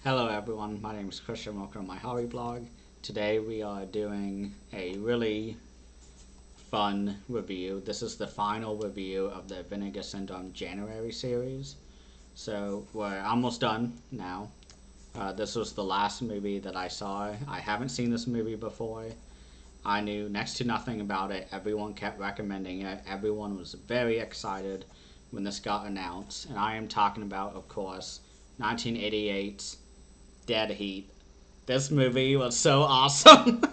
Hello everyone, my name is Christian, welcome to my hobby blog. Today we are doing a really fun review. This is the final review of the Vinegar Syndrome January series. So we're almost done now. This was the last movie that I saw. I haven't seen this movie before. I knew next to nothing about it. Everyone kept recommending it. Everyone was very excited when this got announced. And I am talking about, of course, 1988's Dead Heat. This movie was so awesome.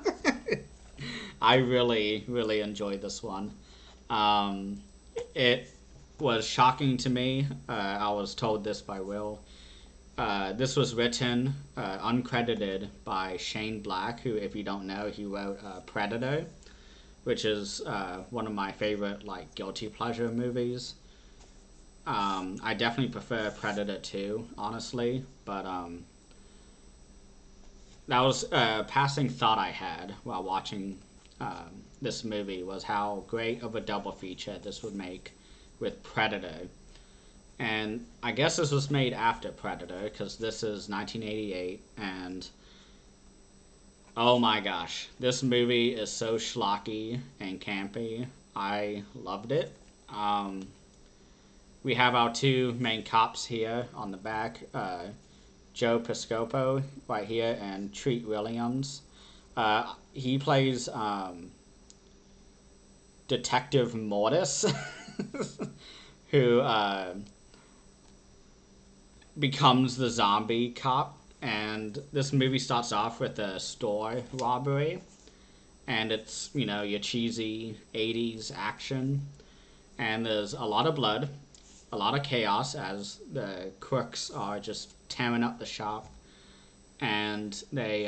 I really, really enjoyed this one. Um, it was shocking to me. I was told this by Will. This was written uncredited by Shane Black, who, if you don't know, he wrote Predator, which is one of my favorite guilty pleasure movies. I definitely prefer Predator 2, honestly, but that was a passing thought I had while watching this movie, was how great of a double feature this would make with Predator. And I guess this was made after Predator, because this is 1988, and oh my gosh, this movie is so schlocky and campy. I loved it. We have our two main cops here on the back, Joe Piscopo right here, and Treat Williams. He plays Detective Mortis, who becomes the zombie cop. And this movie starts off with a store robbery, and it's, you know, your cheesy 80s action. And there's a lot of blood, a lot of chaos as the crooks are just tearing up the shop. And they,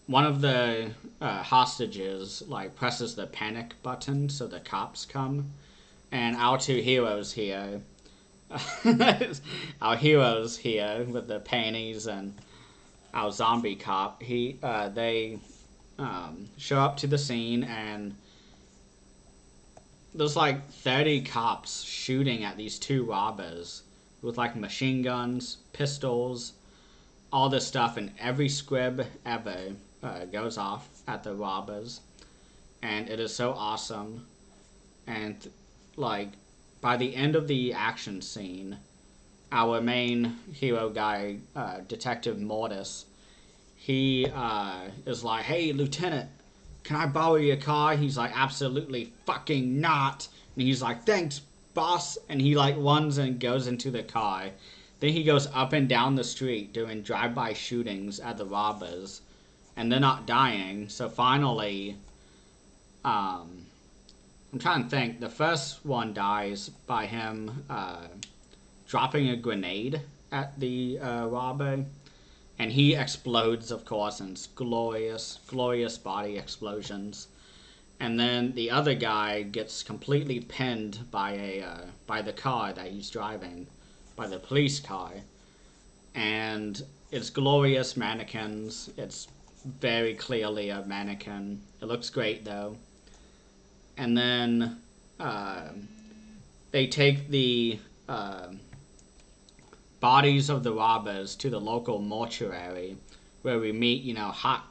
one of the hostages, presses the panic button so the cops come. And our two heroes here, our heroes here with the panties and our zombie cop, they show up to the scene, and there's 30 cops shooting at these two robbers with machine guns, pistols, all this stuff, and every squib ever goes off at the robbers, and it is so awesome. And by the end of the action scene, our main hero guy, Detective Mortis, he is like, "Hey, Lieutenant, can I borrow your car?" He's like, "Absolutely fucking not." And he's like, "Thanks, boss." And he runs and goes into the car. Then he goes up and down the street doing drive-by shootings at the robbers, and they're not dying. So finally, I'm trying to think. The first one dies by him dropping a grenade at the robber, and he explodes, of course, and it's glorious, glorious body explosions. And then the other guy gets completely pinned by the car that he's driving, by the police car, and it's glorious mannequins. It's very clearly a mannequin. It looks great though. And then they take the bodies of the robbers to the local mortuary, where we meet, hot,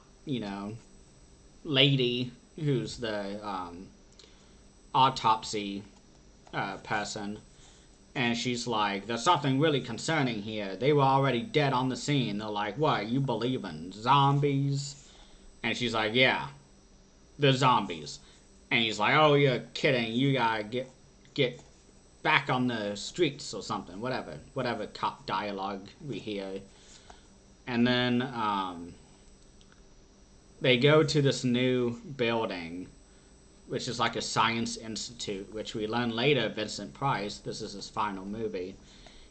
lady who's the autopsy person. And she's like, "There's something really concerning here. They were already dead on the scene." They're like, "What, you believe in zombies?" And she's like, "Yeah, they're zombies." And he's like, "Oh, you're kidding. You gotta get back on the streets," or something. Whatever cop dialogue we hear. And then they go to this new building, which is like a science institute, which we learn later Vincent Price, this is his final movie,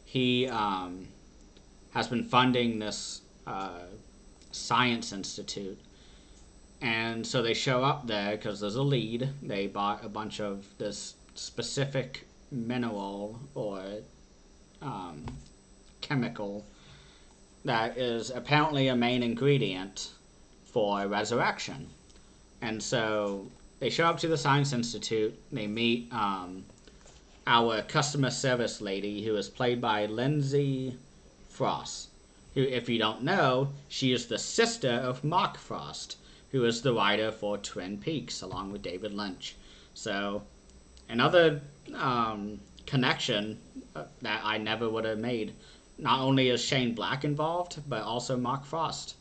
he has been funding this science institute. And so they show up there because there's a lead. They bought a bunch of this specific mineral or chemical that is apparently a main ingredient for resurrection. And so they show up to the Science Institute. They meet our customer service lady, who is played by Lindsay Frost, who, if you don't know, she is the sister of Mark Frost, who is the writer for Twin Peaks, along with David Lynch. So, another connection that I never would have made. Not only is Shane Black involved, but also Mark Frost,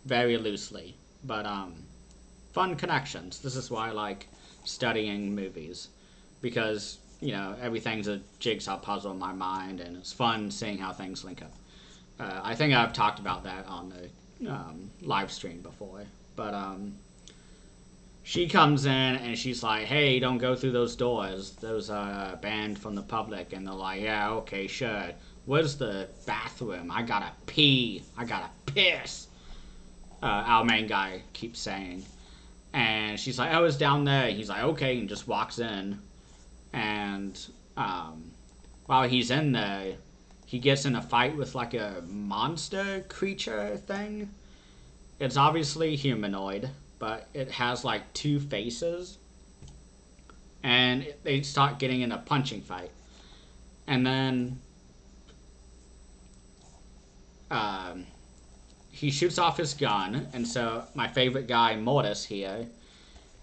very loosely. But fun connections. This is why I like studying movies, because everything's a jigsaw puzzle in my mind, and it's fun seeing how things link up. I think I've talked about that on the live stream before, but she comes in and she's like, "Hey, don't go through those doors. Those are banned from the public." And they're like, "Yeah, okay, sure. Where's the bathroom? I gotta pee. I gotta piss." Our main guy keeps saying. And she's like, "Oh, it's down there." He's like, "Okay," and just walks in. And while he's in there, he gets in a fight with like a monster creature thing. It's obviously humanoid, but it has like two faces. And they start getting in a punching fight. And then he shoots off his gun, and so my favorite guy, Mortis, here,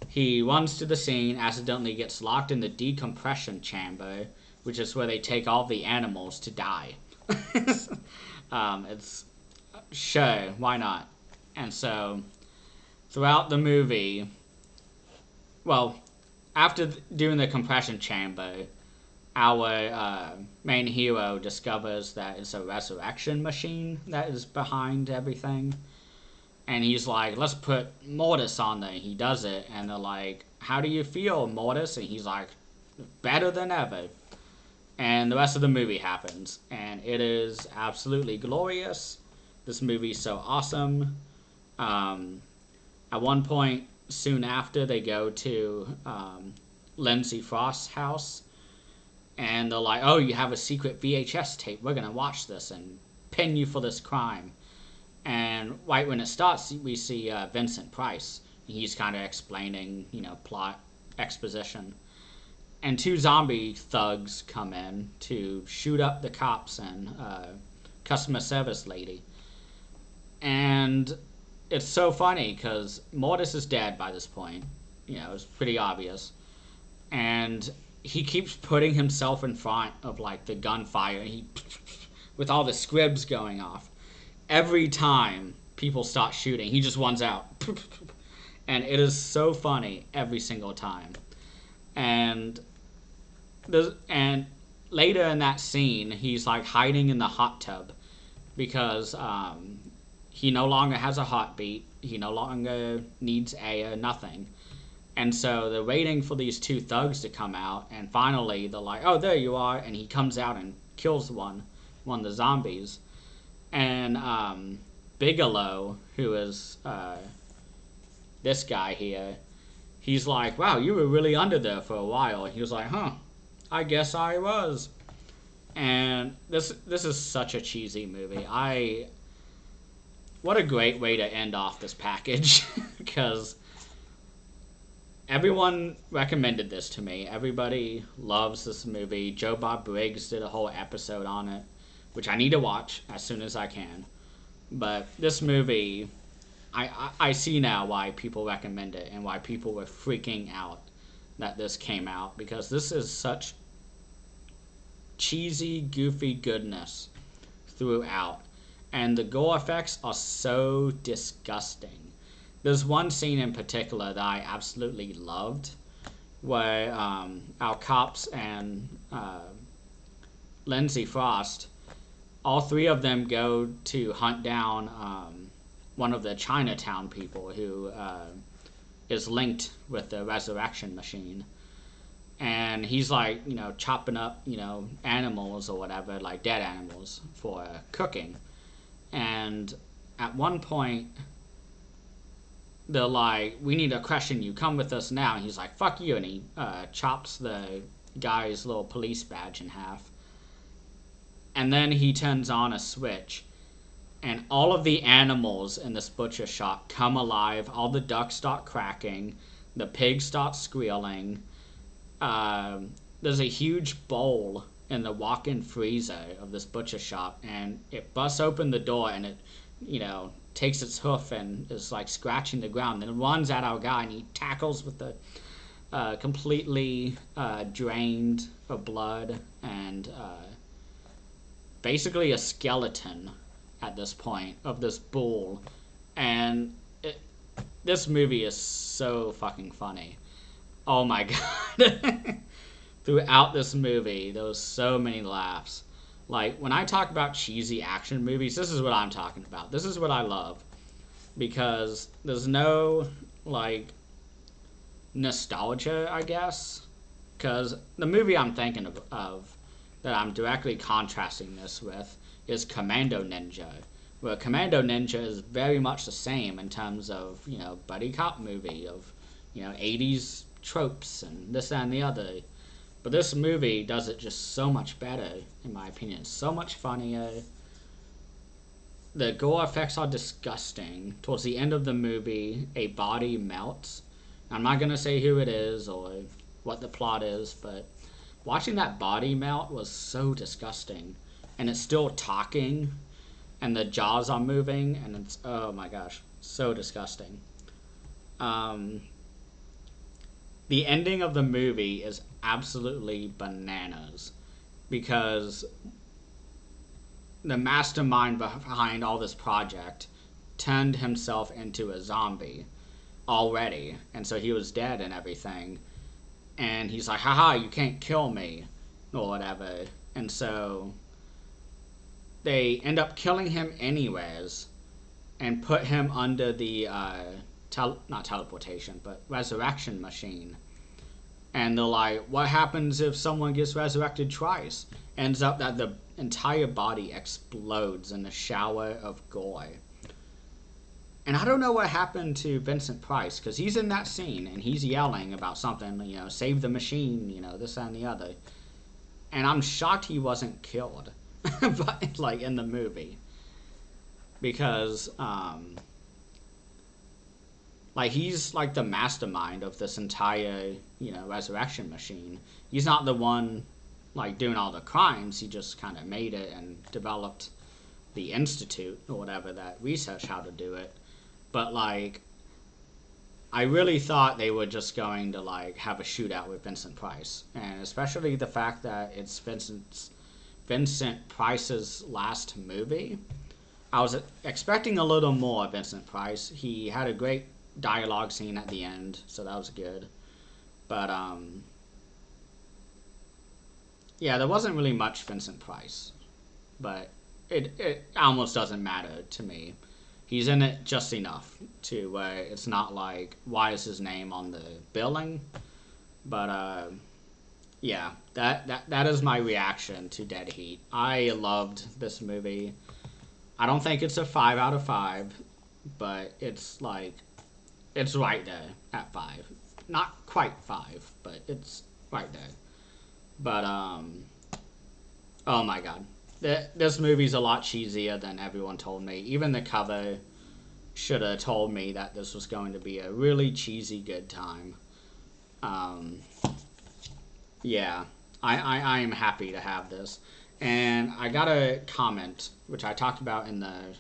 he runs to the scene, accidentally gets locked in the decompression chamber, which is where they take all the animals to die. It's sure, why not? And so throughout the movie, well, after doing the compression chamber, our main hero discovers that it's a resurrection machine that is behind everything. And he's like, "Let's put Mortis on there." He does it, and they're like, "How do you feel, Mortis?" And he's like, "Better than ever." And the rest of the movie happens, and it is absolutely glorious. This movie's so awesome. At one point, soon after, they go to Lindsay Frost's house, and they're like, "Oh, you have a secret VHS tape. We're going to watch this and pin you for this crime." And right when it starts, we see Vincent Price. He's kind of explaining, plot exposition. And two zombie thugs come in to shoot up the cops and customer service lady. And it's so funny because Mortis is dead by this point. It's pretty obvious. And he keeps putting himself in front of like the gunfire. With all the squibs going off. Every time people start shooting, he just runs out. And it is so funny every single time. And later in that scene, he's like hiding in the hot tub because he no longer has a heartbeat. He no longer needs air, nothing. And so they're waiting for these two thugs to come out, and finally they're like, "Oh, there you are," and he comes out and kills one of the zombies. And Bigelow, who is this guy here, he's like, "Wow, you were really under there for a while." He was like, "Huh, I guess I was." And this is such a cheesy movie. What a great way to end off this package, because everyone recommended this to me. Everybody loves this movie. Joe Bob Briggs did a whole episode on it, which I need to watch as soon as I can. But this movie, I see now why people recommend it and why people were freaking out that this came out, because this is such cheesy, goofy goodness throughout. And the gore effects are so disgusting. There's one scene in particular that I absolutely loved, where our cops and Lindsay Frost, all three of them go to hunt down one of the Chinatown people who is linked with the resurrection machine. And he's like, chopping up, animals or whatever, like dead animals for cooking. And at one point, they're like, "We need to question you. Come with us now." And he's like, "Fuck you." And he chops the guy's little police badge in half. And then he turns on a switch, and all of the animals in this butcher shop come alive. All the ducks start cracking. The pigs start squealing. There's a huge bowl in the walk-in freezer of this butcher shop, and it busts open the door, and it, takes its hoof and is like scratching the ground, then runs at our guy, and he tackles with the completely drained of blood and basically a skeleton at this point of this bull. And this movie is so fucking funny. Oh my god. Throughout this movie, there was so many laughs. Like, when I talk about cheesy action movies, this is what I'm talking about. This is what I love. Because there's no, like, nostalgia, I guess. Because the movie I'm thinking of that I'm directly contrasting this with is Commando Ninja. Where Commando Ninja is very much the same in terms of, buddy cop movie, of, 80s tropes and this, that, and the other. But this movie does it just so much better, in my opinion. So much funnier. The gore effects are disgusting. Towards the end of the movie, a body melts. I'm not going to say who it is or what the plot is, but watching that body melt was so disgusting. And it's still talking, and the jaws are moving, and it's, oh my gosh, so disgusting. The ending of the movie is absolutely bananas, because the mastermind behind all this project turned himself into a zombie already, and so he was dead and everything, and he's like, haha, you can't kill me, or whatever, and so they end up killing him anyways and put him under the not teleportation, but resurrection machine. And they're like, what happens if someone gets resurrected twice? Ends up that the entire body explodes in a shower of gore. And I don't know what happened to Vincent Price, because he's in that scene and he's yelling about something, save the machine, this, that, and the other. And I'm shocked he wasn't killed, but, like, in the movie. Because, like, he's, like, the mastermind of this entire, resurrection machine. He's not the one, like, doing all the crimes. He just kind of made it and developed the institute or whatever that researched how to do it. But, like, I really thought they were just going to, like, have a shootout with Vincent Price. And especially the fact that it's Vincent Price's last movie. I was expecting a little more of Vincent Price. He had a great dialogue scene at the end, so that was good. But, yeah, there wasn't really much Vincent Price. But it almost doesn't matter to me. He's in it just enough to where it's not like, why is his name on the billing? But, yeah, that is my reaction to Dead Heat. I loved this movie. I don't think it's a 5 out of 5, but it's like, it's right there at 5. Not quite 5, but it's right there. But, oh my god. This movie's a lot cheesier than everyone told me. Even the cover should have told me that this was going to be a really cheesy good time. Yeah, I am happy to have this. And I got a comment, which I talked about in the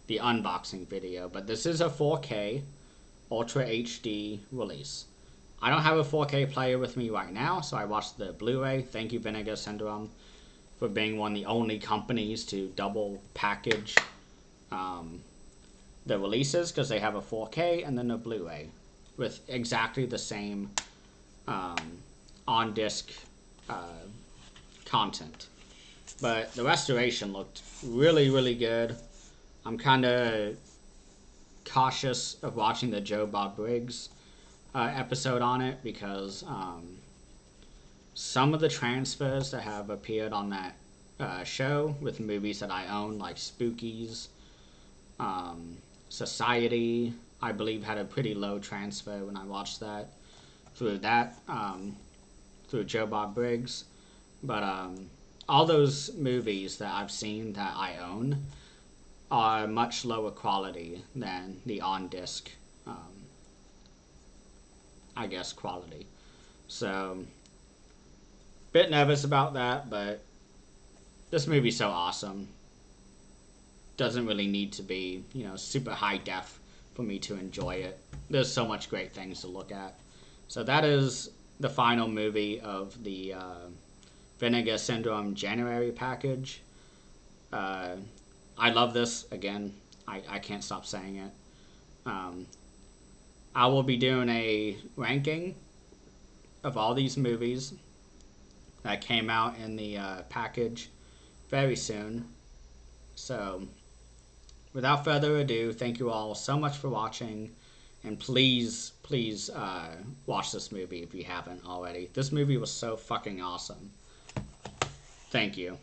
unboxing video, but this is a 4K Ultra HD release. I don't have a 4K player with me right now, so I watched the Blu-ray. Thank you, Vinegar Syndrome, for being one of the only companies to double package the releases, because they have a 4K and then a Blu-ray with exactly the same on-disc content. But the restoration looked really, really good. I'm kind of cautious of watching the Joe Bob Briggs episode on it, because some of the transfers that have appeared on that show with movies that I own, like Spookies, Society, I believe had a pretty low transfer when I watched that through Joe Bob Briggs. But all those movies that I've seen that I own are much lower quality than the on-disc, I guess, quality. So Bit nervous about that, but this movie's so awesome. Doesn't really need to be, super high def for me to enjoy it. There's so much great things to look at. So that is the final movie of the Vinegar Syndrome January package. I love this. Again, I can't stop saying it. Um, I will be doing a ranking of all these movies that came out in the package very soon. So, without further ado, thank you all so much for watching. And please, please watch this movie if you haven't already. This movie was so fucking awesome. Thank you.